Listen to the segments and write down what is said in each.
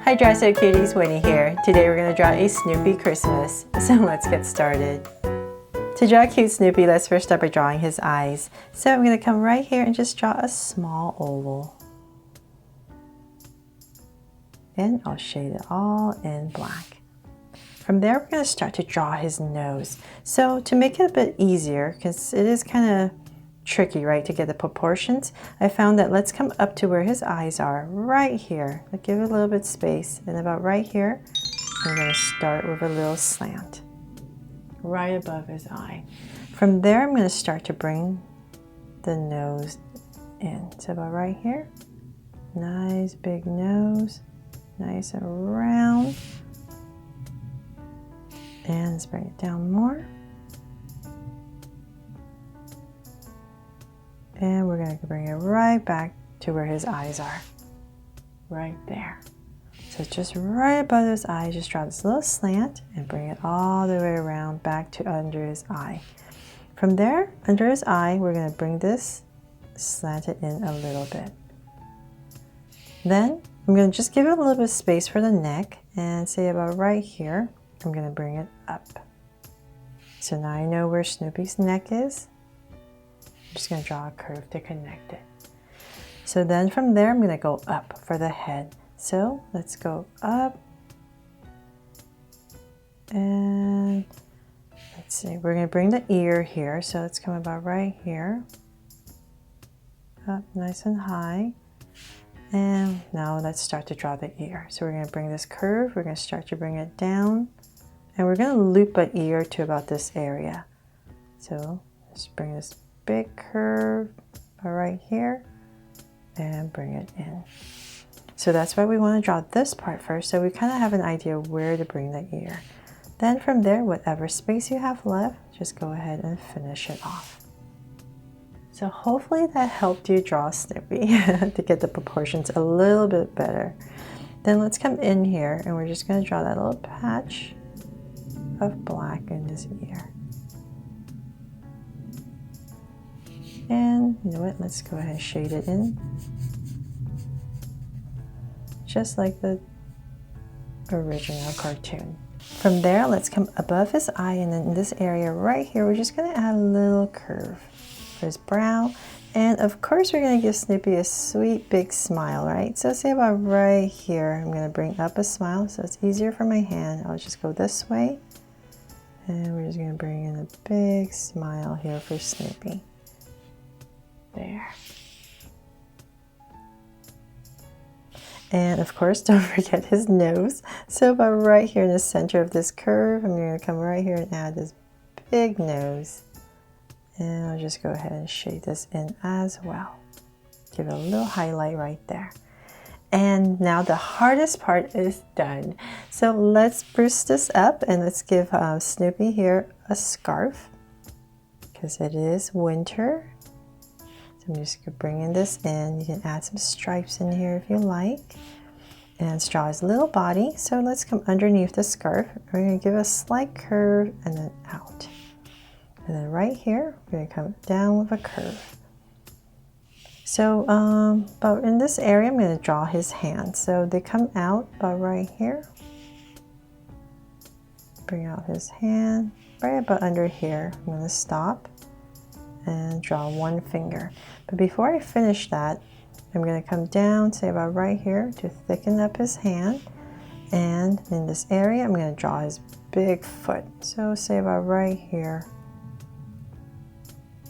Hi Dress Up Cuties, Winnie here. Today we're going to draw a Snoopy Christmas, so let's get started. To draw a cute Snoopy, let's first start by drawing his eyes. So I'm going to come right here and just draw a small oval. And I'll shade it all in black. From there, we're going to start to draw his nose. So to make it a bit easier, because it is kind of tricky, right, to get the proportions, I found that let's come up to where his eyes are, right here. I'll give it a little bit space, and about right here, I'm going to start with a little slant, right above his eye. From there, I'm going to start to bring the nose in. So about right here, nice big nose, nice and round. And let's bring it down more. And we're going to bring it right back to where his eyes are. Right there. So just right above his eye, just draw this little slant and bring it all the way around back to under his eye. From there, under his eye, we're going to bring this slanted in a little bit. Then I'm going to just give it a little bit of space for the neck and say about right here, I'm going to bring it up. So now I know where Snoopy's neck is. I'm just going to draw a curve to connect it. So then from there, I'm going to go up for the head. So let's go up. And let's see, we're going to bring the ear here. So let's come about right here. Up nice and high. And now let's start to draw the ear. So we're going to bring this curve. We're going to start to bring it down. And we're going to loop an ear to about this area. So let's bring this big curve right here and bring it in. So that's why we want to draw this part first, so we kind of have an idea where to bring the ear. Then from there, whatever space you have left, just go ahead and finish it off. So hopefully that helped you draw Snoopy to get the proportions a little bit better. Then let's come in here and we're just going to draw that little patch of black in his ear. And you know what, let's go ahead and shade it in. Just like the original cartoon. From there, let's come above his eye, and then in this area right here, we're just gonna add a little curve for his brow. And of course, we're gonna give Snoopy a sweet big smile, right? So say about right here, I'm gonna bring up a smile so it's easier for my hand. I'll just go this way. And we're just gonna bring in a big smile here for Snoopy. There. And of course, don't forget his nose. So about right here in the center of this curve, I'm going to come right here and add this big nose. And I'll just go ahead and shade this in as well. Give it a little highlight right there. And now the hardest part is done. So let's spruce this up and let's give Snoopy here a scarf, because it is winter. I'm just bringing this in. You can add some stripes in here if you like. And draw his little body. So let's come underneath the scarf. We're going to give a slight curve and then out. And then right here, we're going to come down with a curve. So about in this area, I'm going to draw his hands. So they come out about right here. Bring out his hand. Right about under here, I'm going to stop and draw one finger. But before I finish that, I'm going to come down, say about right here, to thicken up his hand. And in this area, I'm going to draw his big foot. So say about right here,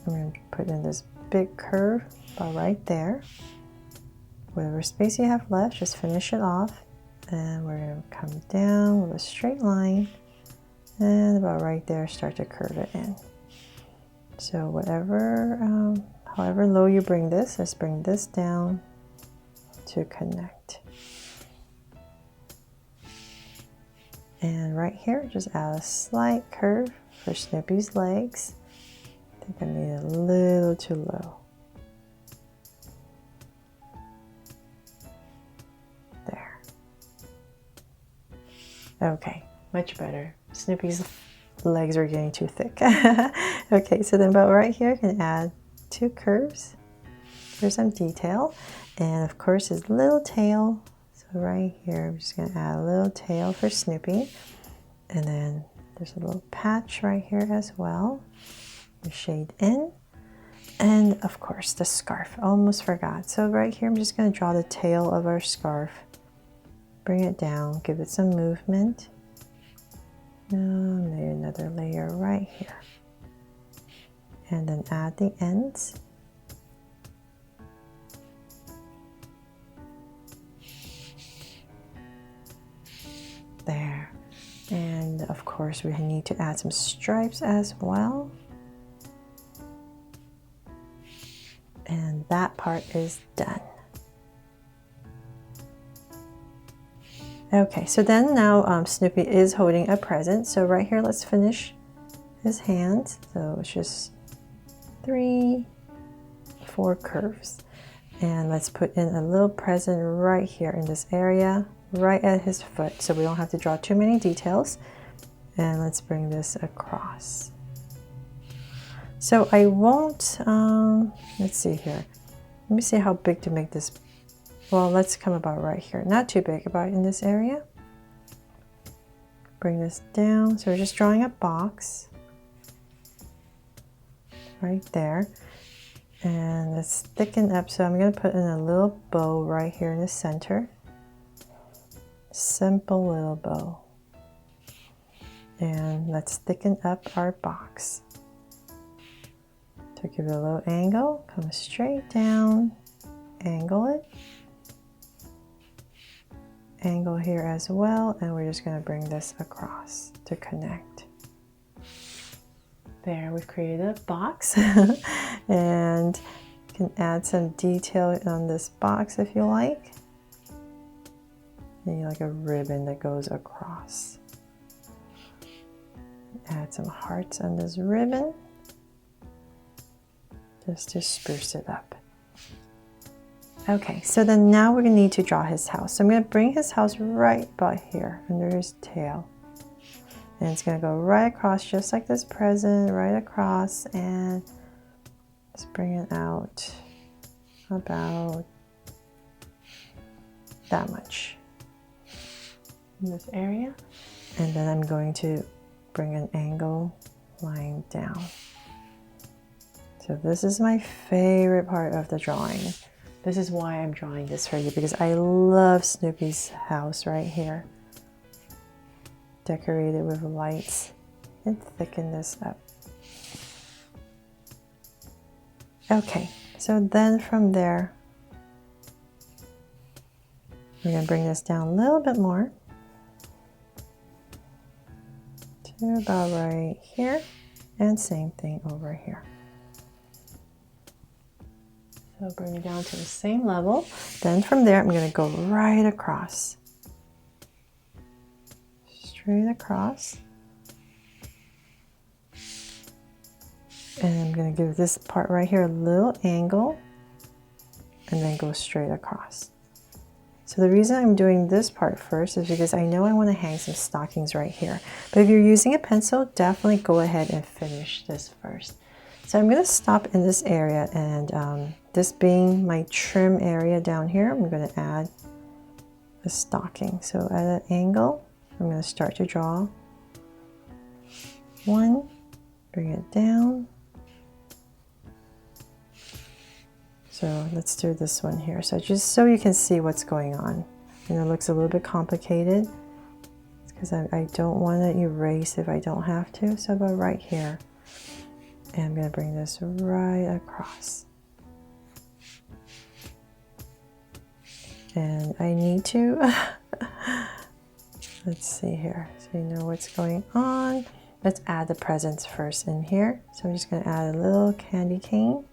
I'm going to put in this big curve about right there. Whatever space you have left, just finish it off. And we're going to come down with a straight line. And about right there, start to curve it in. So whatever, however low you bring this, let's bring this down to connect. And right here, just add a slight curve for Snoopy's legs. I think I made it a little too low. There. Okay, much better. Snoopy's legs are getting too thick. Okay, so then about right here, I can add two curves for some detail. And of course his little tail. So So right here, I'm just gonna add a little tail for Snoopy. And then there's a little patch right here as well. The shade in. And of course the scarf, almost forgot. So right here, I'm just gonna draw the tail of our scarf. Bring it down, give it some movement. And lay another layer right here. And then add the ends. There. And of course we need to add some stripes as well. And that part is done. Okay, so then now Snoopy is holding a present. So right here, let's finish his hands. So it's just 3, 4 curves. And let's put in a little present right here in this area, right at his foot. So we don't have to draw too many details. And let's bring this across. So I won't, let's see here. Let me see how big to make this. Well, let's come about right here. Not too big, about in this area. Bring this down. So we're just drawing a box right there. And let's thicken up. So I'm going to put in a little bow right here in the center. Simple little bow. And let's thicken up our box. So give it a little angle, come straight down, angle it. Angle here as well, and we're just going to bring this across to connect. There, we've created a box. And you can add some detail on this box if you like. Maybe like a ribbon that goes across. Add some hearts on this ribbon, just to spruce it up. Okay, so then now we're gonna need to draw his house. So I'm gonna bring his house right about here, under his tail. And it's gonna go right across, just like this present, right across, and let's bring it out about that much in this area. And then I'm going to bring an angle line down. So this is my favorite part of the drawing. This is why I'm drawing this for you, because I love Snoopy's house right here. Decorated with lights, and thicken this up. Okay, so then from there, we're gonna bring this down a little bit more to about right here, and same thing over here. So bring it down to the same level. Then from there, I'm gonna go right across. Straight across. And I'm gonna give this part right here a little angle and then go straight across. So the reason I'm doing this part first is because I know I wanna hang some stockings right here. But if you're using a pencil, definitely go ahead and finish this first. So I'm gonna stop in this area, and this being my trim area down here, I'm gonna add a stocking. So at an angle, I'm gonna start to draw one, bring it down. So let's do this one here. So just so you can see what's going on. And it looks a little bit complicated. It's because I don't want to erase if I don't have to. So about right here. And I'm going to bring this right across. And I need to, let's see here, so you know what's going on. Let's add the presents first in here. So I'm just going to add a little candy cane.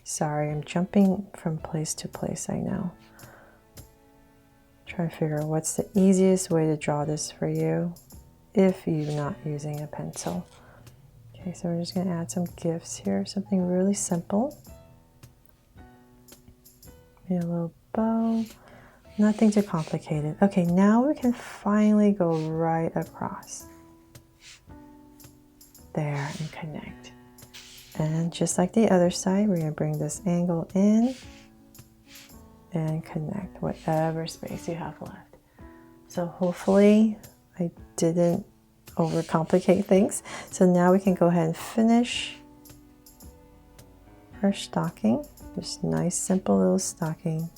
Sorry, I'm jumping from place to place, I know. Try to figure out what's the easiest way to draw this for you if you're not using a pencil. Okay, so we're just going to add some gifts here, something really simple. Maybe a little bow, nothing too complicated. Okay, now we can finally go right across. There, and connect. And just like the other side, we're going to bring this angle in and connect whatever space you have left. So hopefully I didn't overcomplicate things. So now we can go ahead and finish our stocking. Just nice, simple little stocking.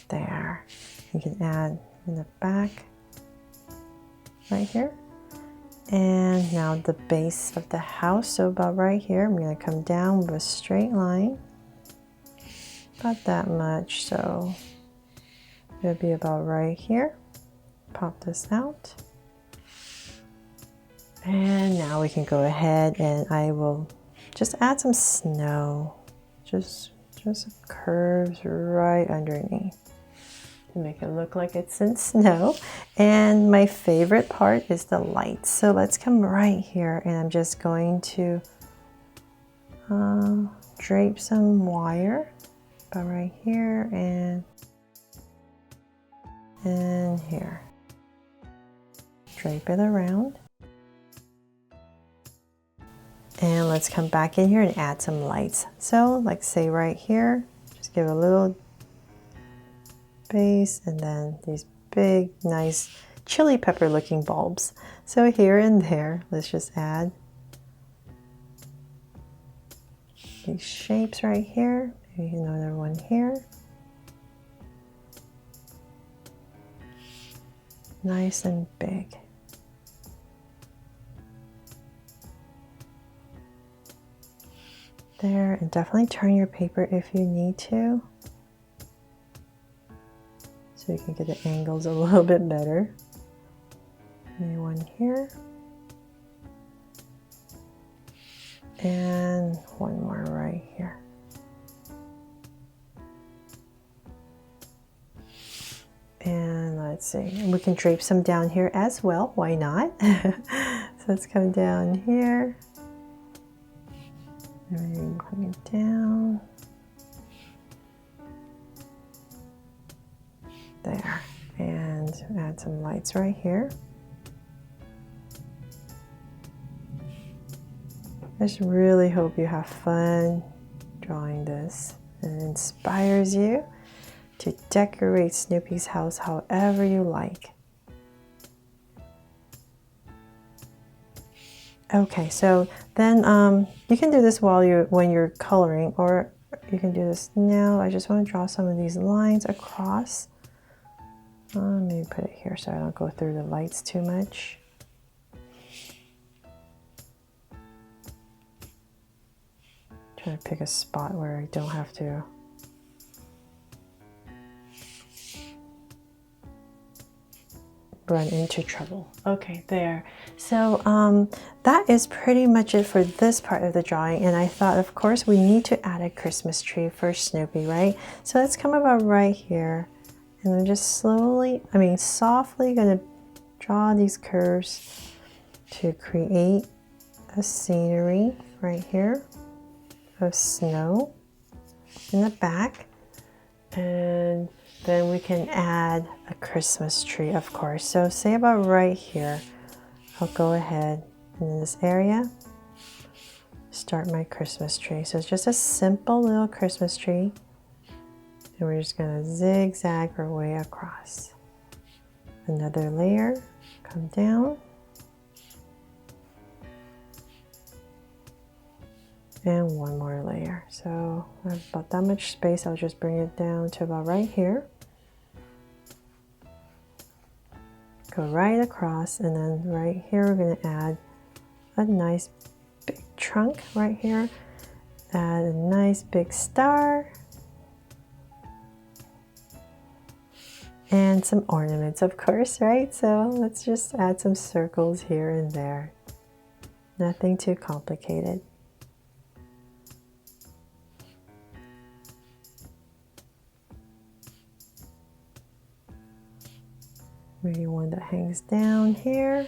There. You can add in the back right here. And now the base of the house. So about right here, I'm going to come down with a straight line. About that much. So it'll be about right here. Pop this out. And now we can go ahead and I will just add some snow. Just curves right underneath to make it look like it's in snow. And my favorite part is the lights. So let's come right here and I'm just going to drape some wire about right here and here. Drape it around. And let's come back in here and add some lights. So like say right here, just give a little base and then these big, nice chili pepper looking bulbs. So here and there, let's just add these shapes right here. Maybe another one here. Nice and big. There, and definitely turn your paper if you need to, so you can get the angles a little bit better. Maybe one here, and one more right here. And let's see, we can drape some down here as well, why not? So let's come down here. And coming down. There. And add some lights right here. I just really hope you have fun drawing this and it inspires you to decorate Snoopy's house however you like. Okay, so then you can do this when you're coloring, or you can do this now. I just want to draw some of these lines across. Maybe put it here so I don't go through the lights too much. Try to pick a spot where I don't have to run into trouble. Okay, there. So that is pretty much it for this part of the drawing, and I thought of course we need to add a Christmas tree for Snoopy, right? So let's come about right here, and I'm just softly gonna draw these curves to create a scenery right here of snow in the back, and then we can add a Christmas tree, of course. So say about right here, I'll go ahead in this area, start my Christmas tree. So it's just a simple little Christmas tree. And we're just gonna zigzag our way across. Another layer, come down. And one more layer. So I have about that much space. I'll just bring it down to about right here. Go right across, and then right here we're going to add a nice big trunk right here. Add a nice big star. And some ornaments, of course, right? So let's just add some circles here and there. Nothing too complicated. Maybe one that hangs down here.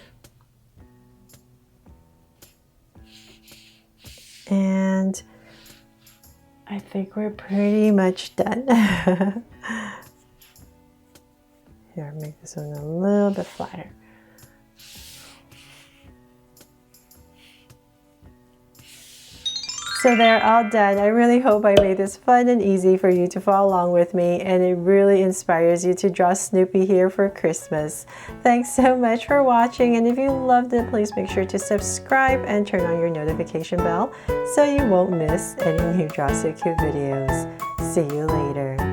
And I think we're pretty much done. Here, make this one a little bit flatter. So they're all done. I really hope I made this fun and easy for you to follow along with me, and it really inspires you to draw Snoopy here for Christmas. Thanks so much for watching, and if you loved it, please make sure to subscribe and turn on your notification bell so you won't miss any new Draw So Cute videos. See you later.